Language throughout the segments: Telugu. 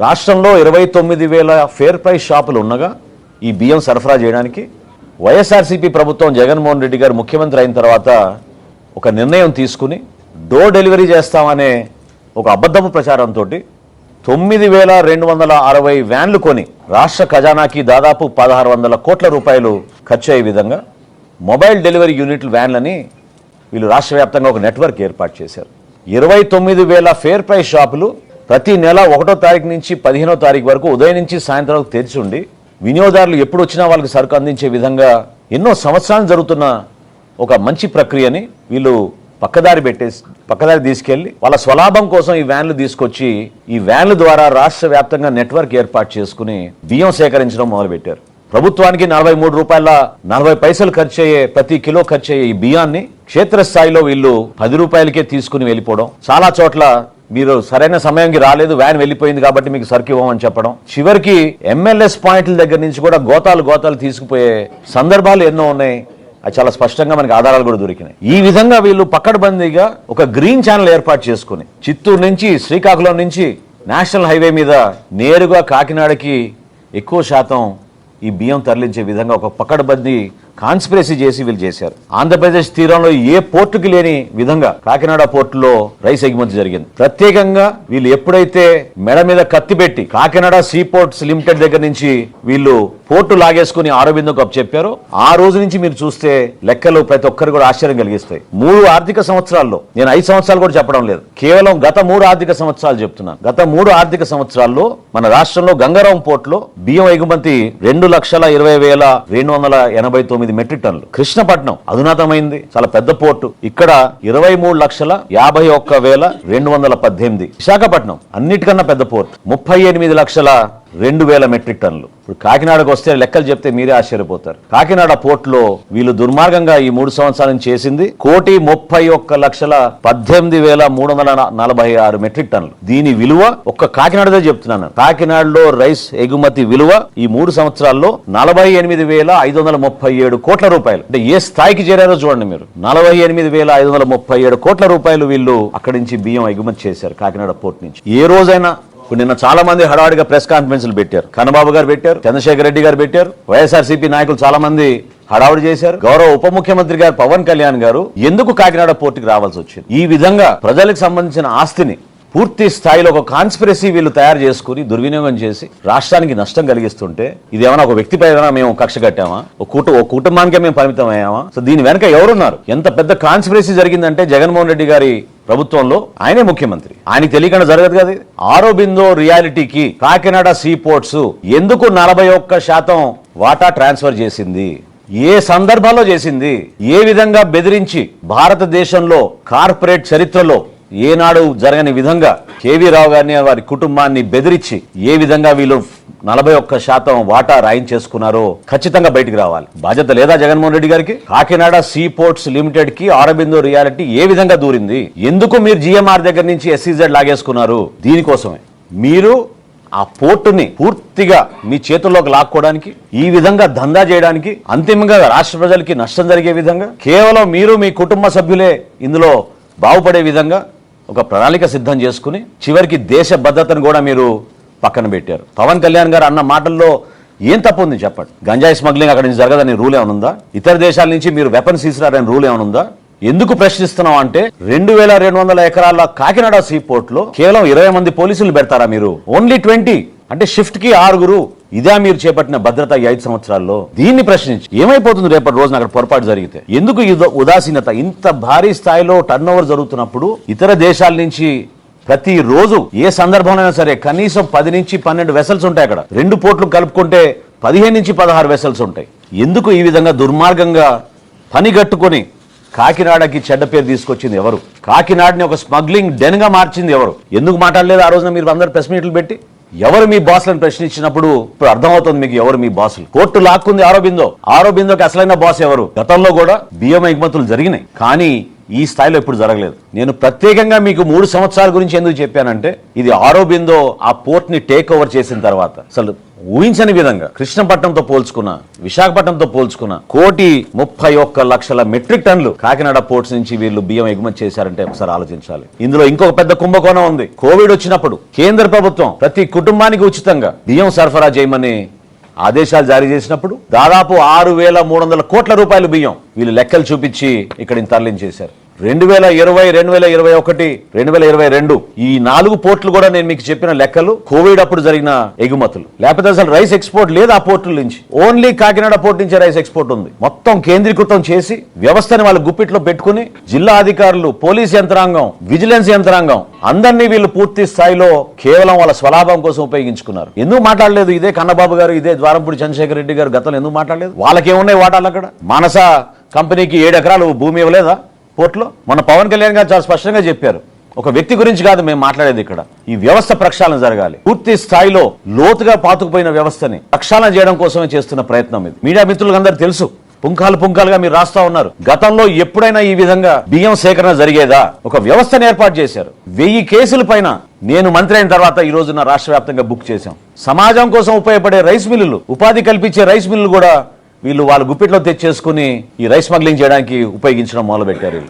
రాష్ట్రంలో 29,000 ఫేర్ ప్రైస్ షాపులు ఉండగా ఈ బియ్యం సరఫరా చేయడానికి వైఎస్ఆర్సీపీ ప్రభుత్వం జగన్మోహన్ రెడ్డి గారు ముఖ్యమంత్రి అయిన తర్వాత ఒక నిర్ణయం తీసుకుని డోర్ డెలివరీ చేస్తామనే ఒక అబద్ధపు ప్రచారంతో 9,260 వ్యాన్లు కొని రాష్ట్ర ఖజానాకి దాదాపు 1,600 కోట్ల రూపాయలు ఖర్చు అయ్యే విధంగా మొబైల్ డెలివరీ యూనిట్లు వ్యాన్లని వీళ్ళు రాష్ట్ర వ్యాప్తంగా ఒక నెట్వర్క్ ఏర్పాటు చేశారు. 29,000 ఫేర్ ప్రైస్ షాపులు ప్రతి నెల 1వ తారీఖు నుంచి 15వ తారీఖు వరకు ఉదయం నుంచి సాయంత్రం వరకు తెరిచి ఉండి వినియోగదారులు ఎప్పుడు వచ్చినా వాళ్ళకి సరుకు అందించే విధంగా ఎన్నో సంవత్సరాలు జరుగుతున్న ఒక మంచి ప్రక్రియని వీళ్ళు పక్కదారి తీసుకెళ్లి వాళ్ళ స్వలాభం కోసం ఈ వ్యాన్లు తీసుకొచ్చి ఈ వ్యాన్ల ద్వారా రాష్ట్ర వ్యాప్తంగా నెట్వర్క్ ఏర్పాటు చేసుకుని బియ్యం సేకరించడం మొదలుపెట్టారు. ప్రభుత్వానికి 43 రూపాయల 40 పైసలు ఖర్చు అయ్యే ప్రతి కిలో ఖర్చు అయ్యే ఈ బియ్యాన్ని క్షేత్రస్థాయిలో వీళ్ళు 10 రూపాయలకే తీసుకుని వెళ్ళిపోవడం, చాలా చోట్ల మీరు సరైన సమయానికి రాలేదు, వ్యాన్ వెళ్ళిపోయింది కాబట్టి మీకు సరుకు ఇవ్వమని చెప్పడం, చివరికి ఎంఎల్ఎస్ పాయింట్ల దగ్గర నుంచి కూడా గోతాలు తీసుకుపోయే సందర్భాలు ఎన్నో ఉన్నాయి. అది చాలా స్పష్టంగా మనకి ఆధారాలు కూడా దొరికినాయి. ఈ విధంగా వీళ్ళు పక్కడబందీగా ఒక గ్రీన్ ఛానల్ ఏర్పాటు చేసుకుని చిత్తూరు నుంచి శ్రీకాకుళం నుంచి నేషనల్ హైవే మీద నేరుగా కాకినాడకి ఎక్కువ శాతం ఈ బియ్యం తరలించే విధంగా ఒక పక్కడబందీ కాన్స్పిరసీ చేసి వీళ్ళు చేశారు. ఆంధ్రప్రదేశ్ తీరంలో ఏ పోర్టుకి లేని విధంగా కాకినాడ పోర్టులో రైస్ ఎగుమతి జరిగింది. ప్రత్యేకంగా వీళ్ళు ఎప్పుడైతే మెడ మీద కత్తి పెట్టి కాకినాడ సీ పోర్ట్స్ లిమిటెడ్ దగ్గర నుంచి వీళ్ళు పోర్టు లాగేసుకుని ఆరోబిందోకు అప్పచెప్పారో ఆ రోజు నుంచి మీరు చూస్తే లెక్కలు ప్రతి ఒక్కరు కూడా ఆశ్చర్యం కలిగిస్తాయి. 3 ఆర్థిక సంవత్సరాల్లో, నేను 5 సంవత్సరాలు కూడా చెప్పడం లేదు, కేవలం గత 3 ఆర్థిక సంవత్సరాలు చెప్తున్నాను. గత 3 ఆర్థిక సంవత్సరాల్లో మన రాష్ట్రంలో గంగారాం పోర్టులో బియ్యం ఎగుమతి 2,20,289 మెట్రిక్ టన్నులు. కృష్ణపట్నం అధునాతమైంది, చాలా పెద్ద పోర్టు, ఇక్కడ 23,51,218. విశాఖపట్నం అన్నిటికన్నా పెద్ద పోర్టు, 38,02,000 మెట్రిక్ టన్నులు. ఇప్పుడు కాకినాడకు వస్తే లెక్కలు చెప్తే మీరే ఆశ్చర్యపోతారు. కాకినాడ పోర్టులో వీళ్ళు దుర్మార్గంగా ఈ 3 సంవత్సరాల నుంచి చేసింది 1,31,18,346 మెట్రిక్ టన్నులు. దీని విలువ ఒక్క కాకినాడదే చెప్తున్నాను. కాకినాడలో రైస్ ఎగుమతి విలువ ఈ 3 సంవత్సరాల్లో 48,537 కోట్ల రూపాయలు. అంటే ఏ స్థాయికి చేరారో చూడండి మీరు. 48,537 కోట్ల రూపాయలు వీళ్ళు అక్కడి నుంచి బియ్యం ఎగుమతి చేశారు కాకినాడ పోర్టు నుంచి. ఏ రోజైనా ఇప్పుడు నిన్న చాలా మంది హడావుడిగా ప్రెస్ కాన్ఫరెన్స్లు పెట్టారు. కన్నబాబు గారు పెట్టారు, చంద్రశేఖర్ రెడ్డి గారు పెట్టారు, వైఎస్ఆర్సీపీ నాయకులు చాలా మంది హడావుడి చేశారు. గౌరవ ఉప ముఖ్యమంత్రి గారు పవన్ కళ్యాణ్ గారు ఎందుకు కాకినాడ పోర్టుకి రావాల్సి వచ్చింది? ఈ విధంగా ప్రజలకు సంబంధించిన ఆస్తిని పూర్తి స్థాయిలో ఒక కాన్స్పిరసీ వీళ్ళు తయారు చేసుకుని దుర్వినియోగం చేసి రాష్ట్రానికి నష్టం కలిగిస్తుంటే ఇది ఏమైనా ఒక వ్యక్తి పైన మేము కక్ష కట్టామా? ఒక కుటుంబానికే మేము పరిమితం అయ్యామా? సో దీని వెనక ఎవరున్నారు? ఎంత పెద్ద కాన్స్పిరసీ జరిగిందంటే జగన్మోహన్ రెడ్డి గారి ప్రభుత్వంలో ఆయనే ముఖ్యమంత్రి, ఆయనకి తెలియకుండా జరగదు కదా. ఆరోబిందో రియాలిటీకి కాకినాడ సీ పోర్ట్స్ ఎందుకు 41% వాటా ట్రాన్స్ఫర్ చేసింది? ఏ సందర్భాల్లో చేసింది? ఏ విధంగా బెదిరించి భారతదేశంలో కార్పొరేట్ చరిత్రలో ఏనాడు జరగని విధంగా కేవీ రావు గారిని వారి కుటుంబాన్ని బెదిరించి ఏ విధంగా వీళ్ళు 41% వాటా రాయించేసుకున్నారో ఖచ్చితంగా బయటికి రావాలి. బాధ్యత లేదా జగన్మోహన్ రెడ్డి గారికి? కాకినాడ సీ పోర్ట్స్ లిమిటెడ్ కి ఆరోబిందో రియాలిటీ ఏ విధంగా దూరింది? ఎందుకు మీరు జిఎంఆర్ దగ్గర నుంచి ఎస్సీజెడ్ లాగేసుకున్నారు? దీనికోసమే మీరు ఆ పోర్టుని పూర్తిగా మీ చేతుల్లోకి లాక్కోవడానికి, ఈ విధంగా దందా చేయడానికి, అంతిమంగా రాష్ట్ర ప్రజలకి నష్టం జరిగే విధంగా కేవలం మీరు మీ కుటుంబ సభ్యులే ఇందులో బాగుపడే విధంగా ఒక ప్రణాళిక సిద్ధం చేసుకుని చివరికి దేశ భద్రతను కూడా మీరు పక్కన పెట్టారు. పవన్ కళ్యాణ్ గారు అన్న మాటల్లో ఏం తప్పు ఉంది చెప్పండి? గంజాయి స్మగ్లింగ్ అక్కడి నుంచి జరగదని రూల్ ఏమైనా ఉందా? ఇతర దేశాల నుంచి మీరు వెపన్స్ తీసుకురారని రూల్ ఏమైనా ఉందా? ఎందుకు ప్రశ్నిస్తున్నాం అంటే 2,200 ఎకరాల కాకినాడ సీ పోర్ట్ లో కేవలం 20 మంది పోలీసులు పెడతారా మీరు? ఓన్లీ 20 అంటే షిఫ్ట్ కి 6. ఇదే మీరు చేపట్టిన భద్రత ఈ 5 సంవత్సరాల్లో? దీన్ని ప్రశ్నించి ఏమైపోతుంది రేపటి రోజున అక్కడ పొరపాటు జరిగితే? ఎందుకు ఉదాసీనత? ఇంత భారీ స్థాయిలో టర్న్ ఓవర్ జరుగుతున్నప్పుడు ఇతర దేశాల నుంచి ప్రతి రోజు ఏ సందర్భంలో సరే కనీసం 10 నుంచి 12 వెసల్స్ ఉంటాయి అక్కడ. 2 పోర్ట్లు కలుపుకుంటే 15 నుంచి 16 వెసల్స్ ఉంటాయి. ఎందుకు ఈ విధంగా దుర్మార్గంగా పనిగట్టుకొని కాకినాడకి చెడ్డ పేరు తీసుకొచ్చింది ఎవరు? కాకినాడని ఒక స్మగ్లింగ్ డెన్ గా మార్చింది ఎవరు? ఎందుకు మాట్లాడలేదు ఆ రోజున మీరు అందరు ప్రెస్ మీట్లు పెట్టి? ఎవరు మీ బాస్లను ప్రశ్నించినప్పుడు ఇప్పుడు అర్థమవుతుంది మీకు ఎవరు మీ బాసులు. కోర్టు లాక్కుంది ఆరోబిందోకి అసలైన బాస్ ఎవరు? గతంలో కూడా బియ్యం ఎగుమతులు జరిగినాయి, కానీ ఈ స్థాయిలో ఎప్పుడు జరగలేదు. నేను ప్రత్యేకంగా మీకు 3 సంవత్సరాల గురించి ఎందుకు చెప్పానంటే ఇది ఆరోబిందో ఆ పోర్ట్ ని టేక్ ఓవర్ చేసిన తర్వాత అసలు ఊహించని విధంగా కృష్ణపట్నంతో పోల్చుకున్న, విశాఖపట్నంతో పోల్చుకున్న 1,31,00,000 మెట్రిక్ టన్నులు కాకినాడ పోర్ట్స్ నుంచి వీళ్ళు బియ్యం ఎగుమతి చేశారంటే ఒకసారి ఆలోచించాలి. ఇందులో ఇంకొక పెద్ద కుంభకోణం ఉంది. కోవిడ్ వచ్చినప్పుడు కేంద్ర ప్రభుత్వం ప్రతి కుటుంబానికి ఉచితంగా బియ్యం సరఫరా చేయమని ఆదేశాలు జారీ చేసినప్పుడు దాదాపు 6,300 కోట్ల రూపాయలు బియ్యం వీళ్ళు లెక్కలు చూపించి ఇక్కడికి తరలించేశారు. 2020, 2021, 2022 ఈ 4 పోర్టులు కూడా నేను మీకు చెప్పిన లెక్కలు కోవిడ్ అప్పుడు జరిగిన ఎగుమతులు. లేకపోతే అసలు రైస్ ఎక్స్పోర్ట్ లేదు ఆ పోర్టుల నుంచి. ఓన్లీ కాకినాడ పోర్టు నుంచే రైస్ ఎక్స్పోర్ట్ ఉంది. మొత్తం కేంద్రీకృతం చేసి వ్యవస్థని వాళ్ళ గుప్పిట్లో పెట్టుకుని జిల్లా అధికారులు, పోలీస్ యంత్రాంగం, విజిలెన్స్ యంత్రాంగం అందరినీ వీళ్ళు పూర్తి స్థాయిలో కేవలం వాళ్ళ స్వలాభం కోసం ఉపయోగించుకున్నారు. ఎందుకు మాట్లాడలేదు ఇదే కన్నబాబు గారు, ఇదే ద్వారంపూడి చంద్రశేఖర్ రెడ్డి గారు గతంలో ఎందుకు మాట్లాడలేదు? వాళ్ళకేమున్నాయి వాటాలు అక్కడ? మానస కంపెనీకి 7 ఎకరాలు భూమి ఇవ్వలేదా పోర్టులో? మన పవన్ కళ్యాణ్ గారు చాలా స్పష్టంగా చెప్పారు, ఒక వ్యక్తి గురించి కాదు మేము మాట్లాడేది, ఇక్కడ ఈ వ్యవస్థ ప్రక్షాళన జరగాలి. పూర్తి స్థాయిలో లోతుగా పాతుకుపోయిన వ్యవస్థని ప్రక్షాళన చేయడం కోసమే చేస్తున్న ప్రయత్నం ఇది. మీడియా మిత్రులందరూ తెలుసు, పుంఖాలుగా మీరు రాస్తా ఉన్నారు. గతంలో ఎప్పుడైనా ఈ విధంగా బియ్యం సేకరణ జరిగేదా? ఒక వ్యవస్థను ఏర్పాటు చేశారు. 1000 కేసుల పైన నేను మంత్రి అయిన తర్వాత ఈ రోజున రాష్ట్ర వ్యాప్తంగా బుక్ చేశాం. సమాజం కోసం ఉపయోగపడే రైస్ మిల్లులు, ఉపాధి కల్పించే రైస్ మిల్లులు కూడా వీళ్ళు వాళ్ళ గుప్పిట్లో తెచ్చేసుకుని ఈ రైస్ స్మగ్లింగ్ చేయడానికి ఉపయోగించడం మొదలుపెట్టారు.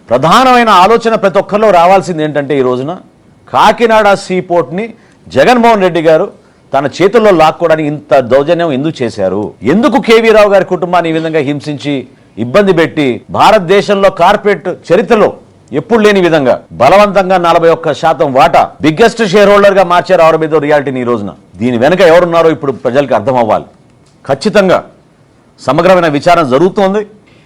ప్రధానమైన ఆలోచన ప్రతి ఒక్కరిలో రావాల్సింది ఏంటంటే, ఈ రోజున కాకినాడ సీ పోర్ట్ని జగన్మోహన్ రెడ్డి గారు తన చేతుల్లో లాక్కోవడానికి ఇంత దౌర్జన్యం ఎందుకు చేశారు? ఎందుకు కేవీ రావు గారి కుటుంబాన్ని ఈ విధంగా హింసించి ఇబ్బంది పెట్టి భారతదేశంలో కార్పొరేట్ చరిత్రలో ఎప్పుడు లేని విధంగా బలవంతంగా 41% వాటా బిగ్గెస్ట్ షేర్ హోల్డర్ గా మార్చారు ఆరోగ్య రియాలిటీని. ఈ రోజున దీని వెనక ఎవరున్నారో ఇప్పుడు ప్రజలకు అర్థం అవ్వాలి. ఖచ్చితంగా సమగ్రమైన విచారణ జరుగుతోంది.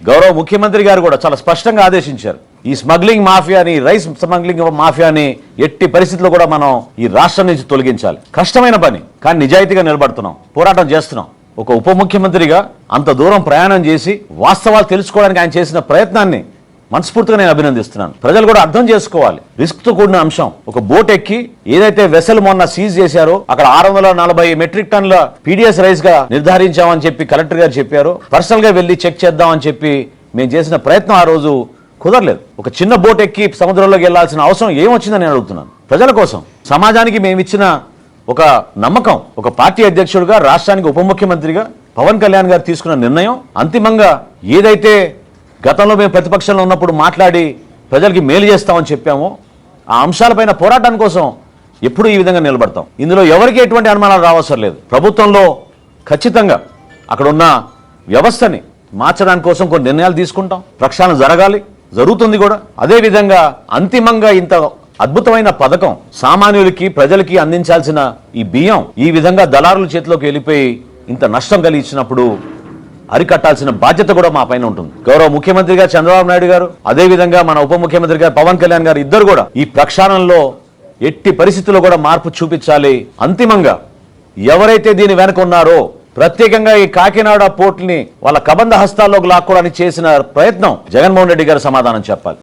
గౌరవ ముఖ్యమంత్రి గారు కూడా చాలా స్పష్టంగా ఆదేశించారు, ఈ స్మగ్లింగ్ మాఫియాని, రైస్ స్మగ్లింగ్ మాఫియాని ఎట్టి పరిస్థితుల్లో కూడా మనం ఈ రాష్ట్రం నుంచి తొలగించాలి. కష్టమైన పని, కానీ నిజాయితీగా నిలబడుతున్నాం, పోరాటం చేస్తున్నాం. ఒక ఉప ముఖ్యమంత్రిగా అంత దూరం ప్రయాణం చేసి వాస్తవాలు తెలుసుకోవడానికి ఆయన చేసిన ప్రయత్నాన్ని మనస్ఫూర్తిగా నేను అభినందిస్తున్నాను. ప్రజలు కూడా అర్థం చేసుకోవాలి, రిస్క్ తో కూడిన అంశం. ఒక బోట్ ఎక్కి ఏదైతే వెసల్ మొన్న సీజ్ చేశారో అక్కడ 640 మెట్రిక్ టన్నుల పీడిఎస్ రైస్ గా నిర్ధారించామని చెప్పి కలెక్టర్ గారు చెప్పారు. పర్సనల్ గా వెళ్లి చెక్ చేద్దామని చెప్పి మేము చేసిన ప్రయత్నం ఆ రోజు కుదరలేదు. ఒక చిన్న బోట్ ఎక్కి సముద్రంలోకి వెళ్లాల్సిన అవసరం ఏమొచ్చిందని నేను అడుగుతున్నాను. ప్రజల కోసం, సమాజానికి మేమిచ్చిన ఒక నమ్మకం, ఒక పార్టీ అధ్యక్షుడిగా, రాష్ట్రానికి ఉప ముఖ్యమంత్రిగా పవన్ కళ్యాణ్ గారు తీసుకున్న నిర్ణయం అంతిమంగా ఏదైతే గతంలో మేము ప్రతిపక్షంలో ఉన్నప్పుడు మాట్లాడి ప్రజలకి మేలు చేస్తామని చెప్పామో ఆ అంశాలపైన పోరాటం కోసం ఎప్పుడు ఈ విధంగా నిలబడతాం. ఇందులో ఎవరికి ఎటువంటి అనుమానాలు రావసరం లేదు. ప్రభుత్వంలో ఖచ్చితంగా అక్కడ ఉన్న వ్యవస్థని మార్చడానికి కోసం కొన్ని నిర్ణయాలు తీసుకుంటాం. ప్రక్షాళన జరగాలి, జరుగుతుంది కూడా. అదేవిధంగా అంతిమంగా ఇంత అద్భుతమైన పథకం సామాన్యులకి, ప్రజలకి అందించాల్సిన ఈ బియ్యం ఈ విధంగా దళారుల చేతిలోకి వెళ్ళిపోయి ఇంత నష్టం కలిగించినప్పుడు అరికట్టాల్సిన బాధ్యత కూడా మా పైన ఉంటుంది. గౌరవ ముఖ్యమంత్రి గారు చంద్రబాబు నాయుడు గారు, అదేవిధంగా మన ఉప ముఖ్యమంత్రి గారు పవన్ కళ్యాణ్ గారు ఇద్దరు కూడా ఈ ప్రక్షాళనలో ఎట్టి పరిస్థితుల్లో కూడా మార్పు చూపించాలి. అంతిమంగా ఎవరైతే దీని వెనక ఉన్నారో, ప్రత్యేకంగా ఈ కాకినాడ పోర్టుని వాళ్ళ కబంధ హస్తాల్లోకి లాక్కోవడానికి చేసిన ప్రయత్నం జగన్మోహన్ రెడ్డి గారు సమాధానం చెప్పాలి.